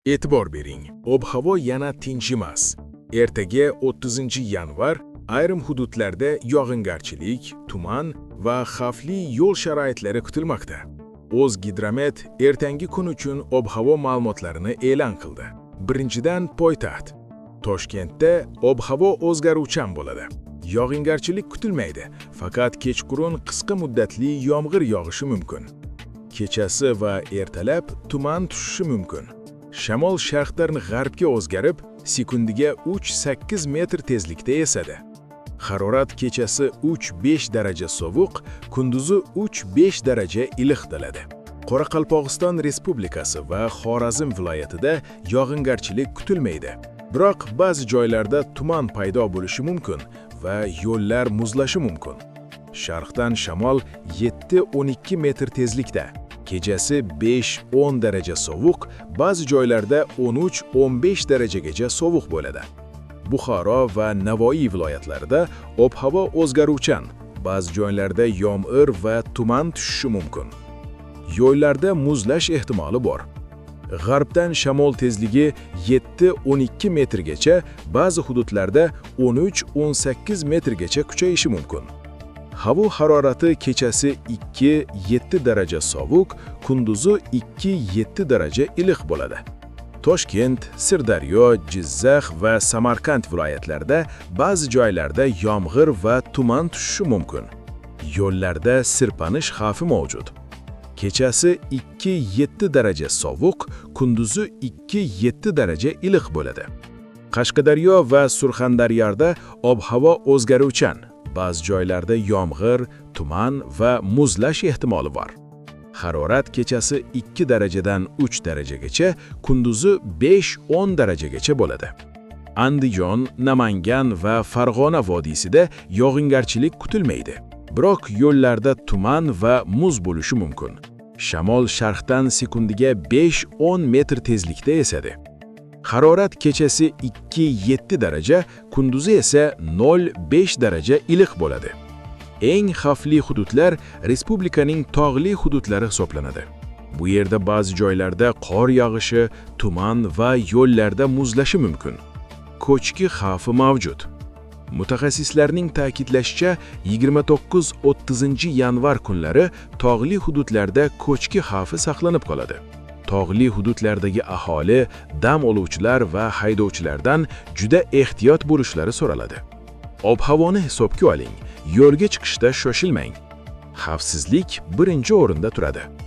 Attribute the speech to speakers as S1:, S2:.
S1: E'tibor bering, ob-havo yana tinch emas. Ertaga 30-yanvar ayrim hududlarda yog'ingarchilik, tuman va xavfli yo'l sharoitlari kutilmoqda. O'zgidromet ertangi kun uchun ob-havo ma'lumotlarini e'lon qildi. Birinchidan poytaxt. Toshkentda ob-havo o'zgaruvchan bo'ladi. Yog'ingarchilik kutilmaydi, faqat kechqurun qisqa muddatli yomg'ir yog'ishi mumkin. Kechasi va ertalab tuman tushishi mumkin. Shamol sharqdan g'arbga o'zgarib, sekundiga 3-8 metr tezlikda esadi. Harorat kechasi 3-5 daraja sovuq, kunduzi 3-5 daraja iliq bo'ladi. Qoraqalpog'iston Respublikasi va Xorazm viloyatida yog'ingarchilik kutilmaydi. Biroq ba'zi joylarda tuman paydo bo'lishi mumkin va yo'llar muzlashi mumkin. Sharqdan shamol 7-12 metr tezlikda. Kechasi 5-10 daraja sovuq, ba'zi joylarda 13-15 darajagacha sovuq bo'ladi. Buxoro va Navoiy viloyatlarida ob-havo o'zgaruvchan, ba'zi joylarda yomg'ir va tuman tushishi mumkin. Yo'llarda muzlash ehtimoli bor. G'arbdan shamol tezligi 7-12 metrgacha, ba'zi hududlarda 13-18 metrgacha kuchayishi mumkin. Havo harorati kechasi 2-7 daraja sovuq, kunduzi 2-7 daraja iliq bo'ladi. Toshkent, Sirdaryo, Jizzax va Samarqand viloyatlarida ba'zi joylarda yomg'ir va tuman tushishi mumkin. Yo'llarda sirpanish xavfi mavjud. Kechasi 2-7 daraja sovuq, kunduzi 2-7 daraja iliq bo'ladi. Qashqadaryo va Surxondaryoda ob-havo o'zgaruvchan. Ba'zi joylarda yomg'ir, tuman va muzlash ehtimoli bor. Harorat kechasi 2 darajadan 3 darajagacha, kunduzi 5-10 darajagacha bo'ladi. Andijon, Namangan va Farg'ona vodiysida yog'ingarchilik kutilmaydi. Biroq yo'llarda tuman va muz bo'lishi mumkin. Shamol sharqdan sekundiga 5-10 metr tezlikda esadi. Harorat kechasi 2-7 daraja, kunduzi esa 0-5 daraja iliq bo'ladi. Eng xavfli hududlar respublikaning tog'li hududlari hisoblanadi. Bu yerda ba'zi joylarda qor yog'ishi, tuman va yo'llarda muzlashi mumkin. Ko'chki xavfi mavjud. Mutaxassislarning ta'kidlashicha, 29-30 yanvar kunlari tog'li hududlarda ko'chki xavfi saqlanib qoladi. Tog'li hududlardagi aholi, dam oluvchilar va haydovchilardan juda ehtiyot bo'lishlari so'raladi. Ob-havoni hisobga oling, yo'lga chiqishda shoshilmang. Xavfsizlik birinchi o'rinda turadi.